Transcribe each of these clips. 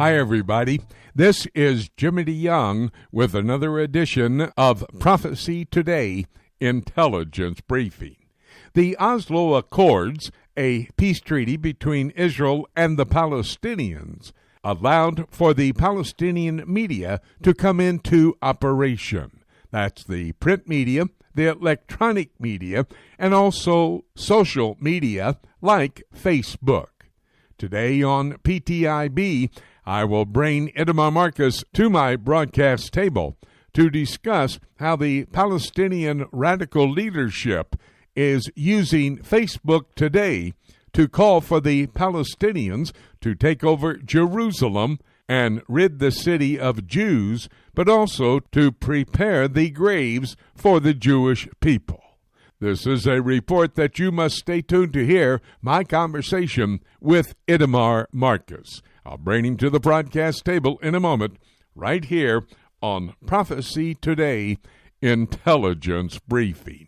Hi, everybody. This is Jimmy DeYoung with another edition of Prophecy Today Intelligence Briefing. The Oslo Accords, a peace treaty between Israel and the Palestinians, allowed for the Palestinian media to come into operation. That's the print media, the electronic media, and also social media like Facebook. Today on PTIB, I will bring Itamar Marcus to my broadcast table to discuss how the Palestinian radical leadership is using Facebook today to call for the Palestinians to take over Jerusalem and rid the city of Jews, but also to prepare the graves for the Jewish people. This is a report that you must stay tuned to hear my conversation with Itamar Marcus. I'll bring him to the broadcast table in a moment, right here on Prophecy Today Intelligence Briefing.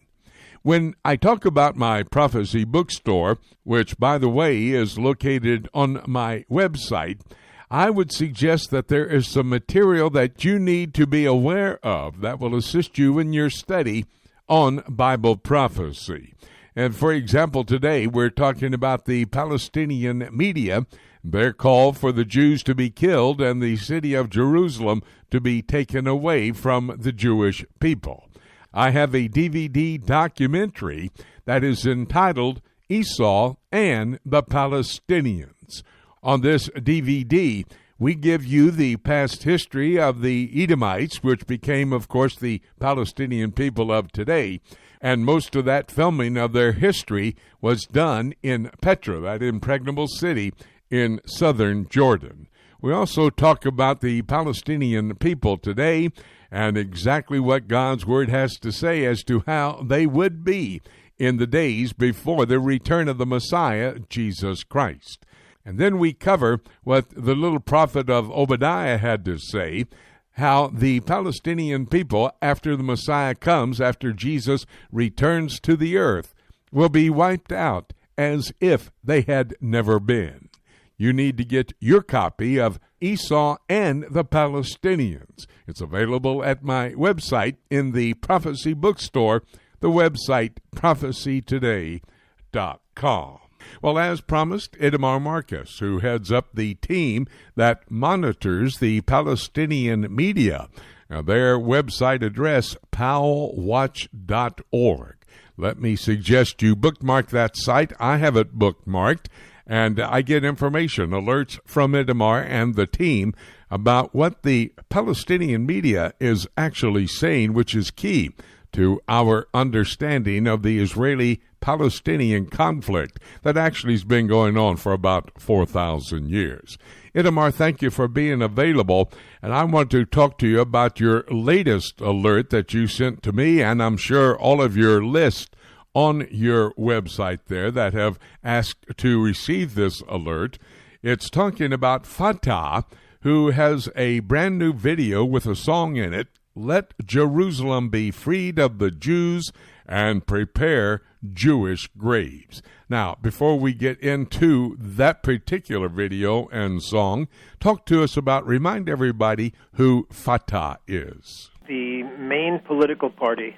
When I talk about my prophecy bookstore, which, by the way, is located on my website, I would suggest that there is some material that you need to be aware of that will assist you in your study on Bible prophecy. And for example, today we're talking about the Palestinian media, their call for the Jews to be killed and the city of Jerusalem to be taken away from the Jewish people. I have a DVD documentary that is entitled Esau and the Palestinians. On this DVD, we give you the past history of the Edomites, which became, of course, the Palestinian people of today. And most of that filming of their history was done in Petra, that impregnable city in southern Jordan. We also talk about the Palestinian people today and exactly what God's Word has to say as to how they would be in the days before the return of the Messiah, Jesus Christ. And then we cover what the little prophet of Obadiah had to say, how the Palestinian people, after the Messiah comes, after Jesus returns to the earth, will be wiped out as if they had never been. You need to get your copy of Esau and the Palestinians. It's available at my website in the Prophecy Bookstore, the website prophecytoday.com. Well, as promised, Itamar Marcus, who heads up the team that monitors the Palestinian media. Now, their website address, palwatch.org. Let me suggest you bookmark that site. I have it bookmarked, and I get information, alerts from Itamar and the team about what the Palestinian media is actually saying, which is key to our understanding of the Israeli-Palestinian conflict that actually has been going on for about 4,000 years. Itamar, thank you for being available, and I want to talk to you about your latest alert that you sent to me, and I'm sure all of your list on your website there that have asked to receive this alert. It's talking about Fatah, who has a brand new video with a song in it, Let Jerusalem Be Freed of the Jews and Prepare Jewish Graves. Now, before we get into that particular video and song, talk to us about, remind everybody who Fatah is. The main political party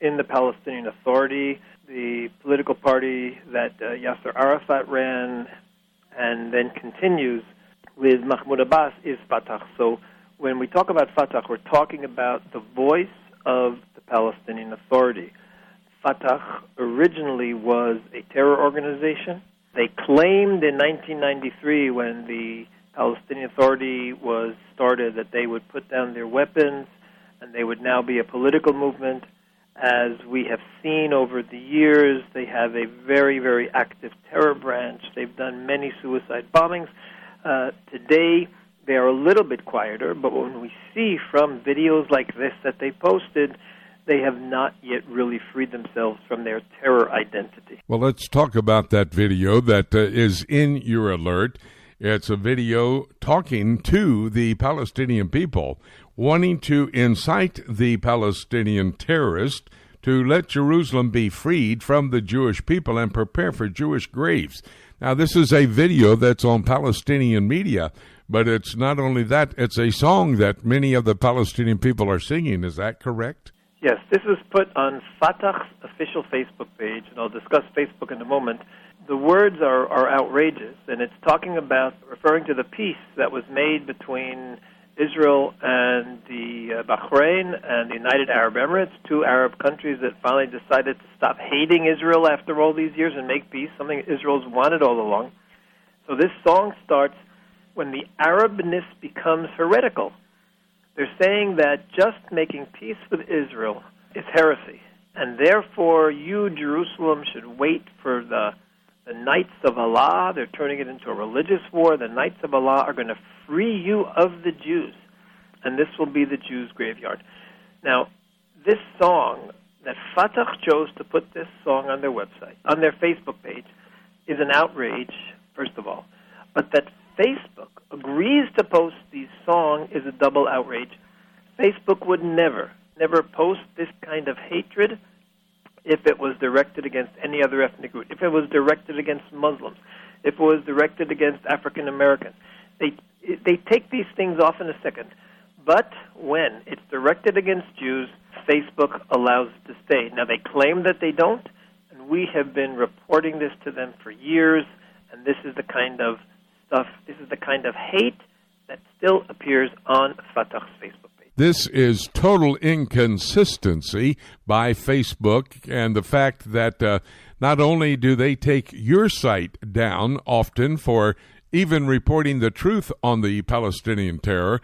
in the Palestinian Authority, the political party that Yasser Arafat ran and then continues with Mahmoud Abbas, is Fatah. So when we talk about Fatah, we're talking about the voice of the Palestinian Authority. Fatah originally was a terror organization. They claimed in 1993, when the Palestinian Authority was started, that they would put down their weapons and they would now be a political movement. As we have seen over the years, they have a very, very active terror branch. They've done many suicide bombings. Today, they are a little bit quieter, but when we see from videos like this that they posted, they have not yet really freed themselves from their terror identity. Well, let's talk about that video that is in your alert. It's a video talking to the Palestinian people, wanting to incite the Palestinian terrorists to let Jerusalem be freed from the Jewish people and prepare for Jewish graves. Now, this is a video that's on Palestinian media, But it's not only that, it's a song that many of the Palestinian people are singing. Is that correct? Yes, this was put on Fatah's official Facebook page, and I'll discuss Facebook in a moment. The words are outrageous, and it's referring to the peace that was made between Israel and the Bahrain and the United Arab Emirates, two Arab countries that finally decided to stop hating Israel after all these years and make peace, something Israel's wanted all along. So this song starts, when the Arabness becomes heretical. They're saying that just making peace with Israel is heresy, and therefore you, Jerusalem, should wait for the Knights of Allah. They're turning it into a religious war. The Knights of Allah are going to free you of the Jews, and this will be the Jews' graveyard. Now, this song, that Fatah chose to put this song on their website, on their Facebook page, is an outrage, first of all. But that Facebook agrees to post these songs is a double outrage. Facebook would never post this kind of hatred if it was directed against any other ethnic group, if it was directed against Muslims, if it was directed against African Americans. They take these things off in a second. But when it's directed against Jews, Facebook allows it to stay. Now, they claim that they don't, and we have been reporting this to them for years, and this is the kind of stuff, this is the kind of hate that still appears on Fatah's Facebook page. This is total inconsistency by Facebook, and the fact that not only do they take your site down often for even reporting the truth on the Palestinian terror,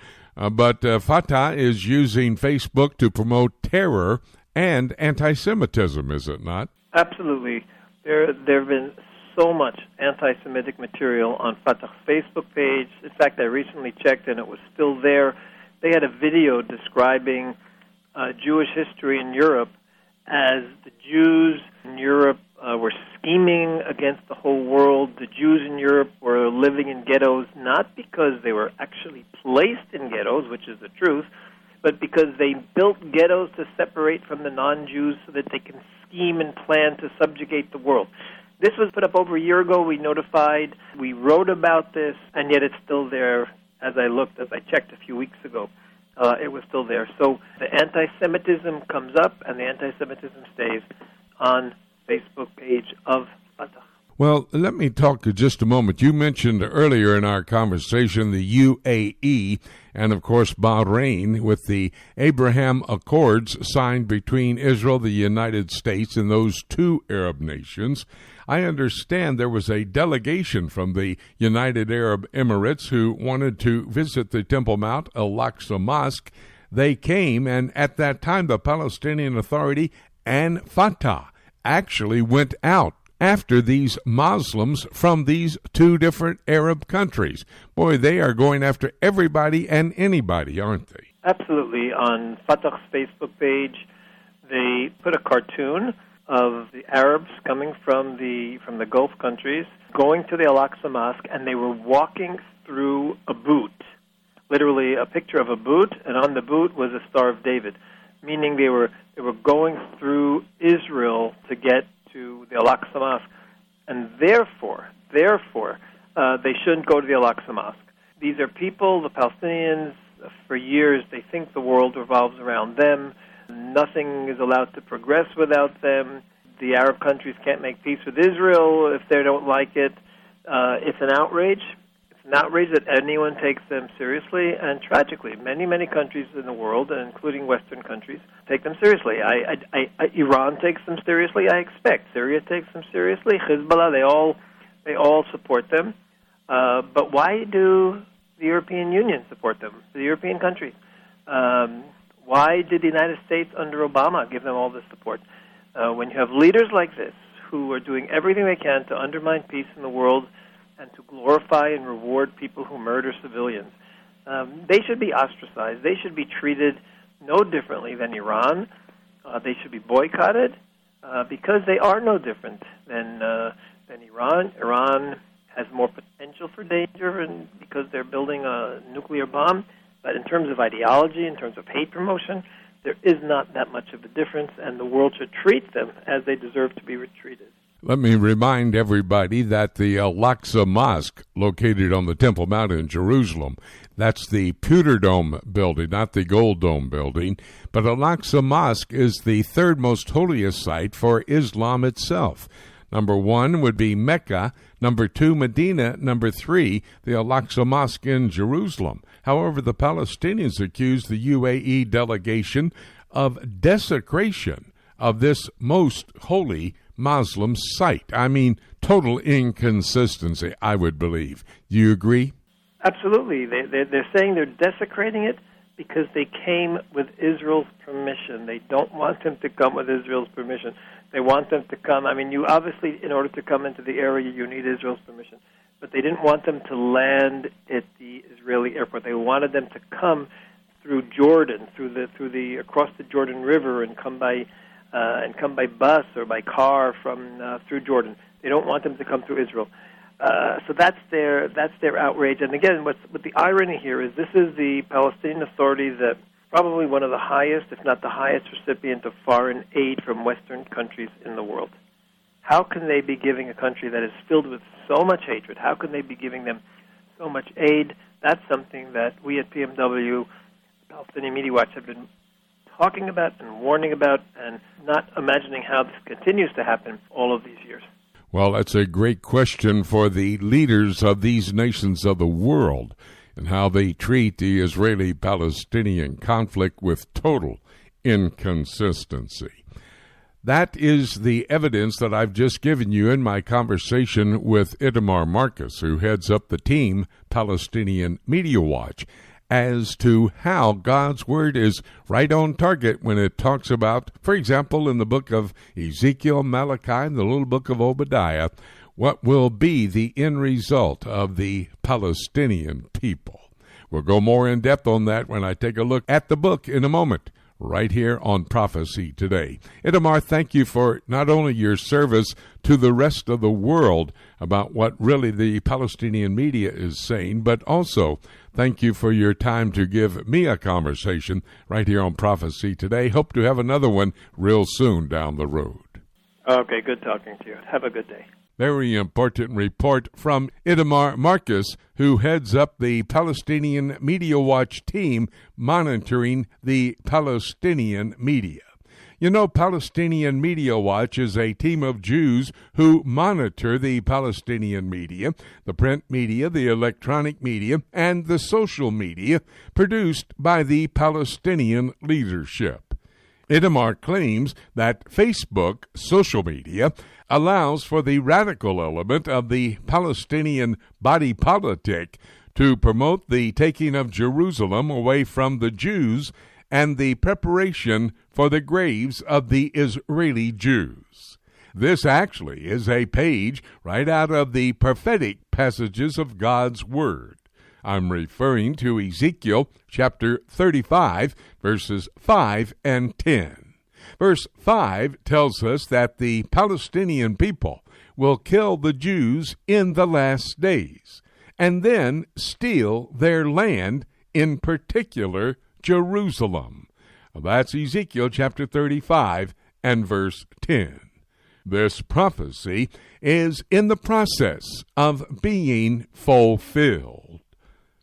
but Fatah is using Facebook to promote terror and anti-Semitism, is it not? Absolutely. There have been so much anti-Semitic material on Fatah's Facebook page. In fact, I recently checked, and it was still there. They had a video describing Jewish history in Europe as the Jews in Europe were scheming against the whole world. The Jews in Europe were living in ghettos, not because they were actually placed in ghettos, which is the truth, but because they built ghettos to separate from the non-Jews so that they can scheme and plan to subjugate the world. This was put up over a year ago. We notified, we wrote about this, and yet it's still there. As I checked a few weeks ago, it was still there. So the anti-Semitism comes up, and the anti-Semitism stays on Facebook page of Fatah. Well, let me talk just a moment. You mentioned earlier in our conversation the UAE and, of course, Bahrain with the Abraham Accords signed between Israel, the United States, and those two Arab nations. I understand there was a delegation from the United Arab Emirates who wanted to visit the Temple Mount, Al-Aqsa Mosque. They came, and at that time, the Palestinian Authority and Fatah actually went out after these Muslims from these two different Arab countries. Boy, they are going after everybody and anybody, aren't they? Absolutely. On Fatah's Facebook page, they put a cartoon of the Arabs coming from the Gulf countries, going to the Al-Aqsa Mosque, and they were walking through a boot, literally a picture of a boot, and on the boot was a Star of David, meaning they were going through Israel to get to the Al-Aqsa Mosque, and therefore, they shouldn't go to the Al-Aqsa Mosque. These are people, the Palestinians, for years, they think the world revolves around them. Nothing is allowed to progress without them. The Arab countries can't make peace with Israel if they don't like it. It's an outrage. It's an outrage that anyone takes them seriously, and tragically, many countries in the world, including Western countries, take them seriously. Iran takes them seriously, I expect. Syria takes them seriously. Hezbollah, they all support them. But why do the European Union support them, the European countries? Why did the United States under Obama give them all this support? When you have leaders like this who are doing everything they can to undermine peace in the world and to glorify and reward people who murder civilians, they should be ostracized. They should be treated no differently than Iran. They should be boycotted because they are no different than Iran. Iran has more potential for danger and because they're building a nuclear bomb. But in terms of ideology, in terms of hate promotion, there is not that much of a difference, and the world should treat them as they deserve to be treated. Let me remind everybody that the Al-Aqsa Mosque, located on the Temple Mount in Jerusalem, that's the Pewter Dome building, not the Gold Dome building, but Al-Aqsa Mosque is the third most holiest site for Islam itself. Number 1 would be Mecca, number 2, Medina, number 3, the Al-Aqsa Mosque in Jerusalem. However, the Palestinians accuse the UAE delegation of desecration of this most holy Muslim site. I mean, total inconsistency, I would believe. Do you agree? Absolutely. They're saying they're desecrating it because they came with Israel's permission. They don't want them to come with Israel's permission. They want them to come. I mean, you obviously, in order to come into the area, you need Israel's permission. But they didn't want them to land at the Israeli airport. They wanted them to come through Jordan, across the Jordan River, and come by bus or by car through Jordan. They don't want them to come through Israel. So that's their outrage. And again, what the irony here is, this is the Palestinian Authority that probably one of the highest, if not the highest, recipient of foreign aid from Western countries in the world. How can they be giving a country that is filled with so much hatred? How can they be giving them so much aid? That's something that we at PMW, Palestinian Media Watch, have been talking about and warning about, and not imagining how this continues to happen all of these years. Well, that's a great question for the leaders of these nations of the world, and how they treat the Israeli-Palestinian conflict with total inconsistency. That is the evidence that I've just given you in my conversation with Itamar Marcus, who heads up the team Palestinian Media Watch, as to how God's Word is right on target when it talks about, for example, in the book of Ezekiel, Malachi, and the little book of Obadiah, what will be the end result of the Palestinian people. We'll go more in depth on that when I take a look at the book in a moment, right here on Prophecy Today. Itamar, thank you for not only your service to the rest of the world about what really the Palestinian media is saying, but also thank you for your time to give me a conversation right here on Prophecy Today. Hope to have another one real soon down the road. Okay, good talking to you. Have a good day. Very important report from Itamar Marcus, who heads up the Palestinian Media Watch team monitoring the Palestinian media. You know, Palestinian Media Watch is a team of Jews who monitor the Palestinian media, the print media, the electronic media, and the social media produced by the Palestinian leadership. Itamar claims that Facebook social media allows for the radical element of the Palestinian body politic to promote the taking of Jerusalem away from the Jews and the preparation for the graves of the Israeli Jews. This actually is a page right out of the prophetic passages of God's Word. I'm referring to Ezekiel chapter 35, verses 5 and 10. Verse 5 tells us that the Palestinian people will kill the Jews in the last days, and then steal their land, in particular Jerusalem. That's Ezekiel chapter 35 and verse 10. This prophecy is in the process of being fulfilled.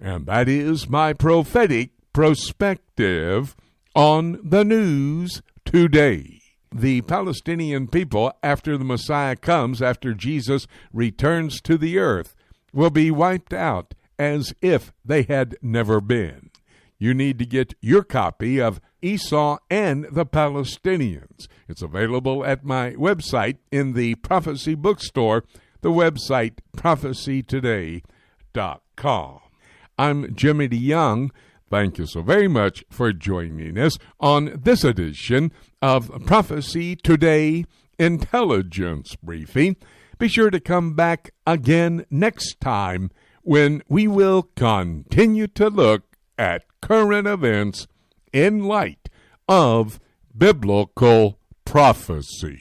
And that is my prophetic perspective on the news today. The Palestinian people, after the Messiah comes, after Jesus returns to the earth, will be wiped out as if they had never been. You need to get your copy of Esau and the Palestinians. It's available at my website in the Prophecy bookstore, the website prophecytoday.com. I'm Jimmy DeYoung. Thank you so very much for joining us on this edition of Prophecy Today Intelligence Briefing. Be sure to come back again next time when we will continue to look at current events in light of biblical prophecy.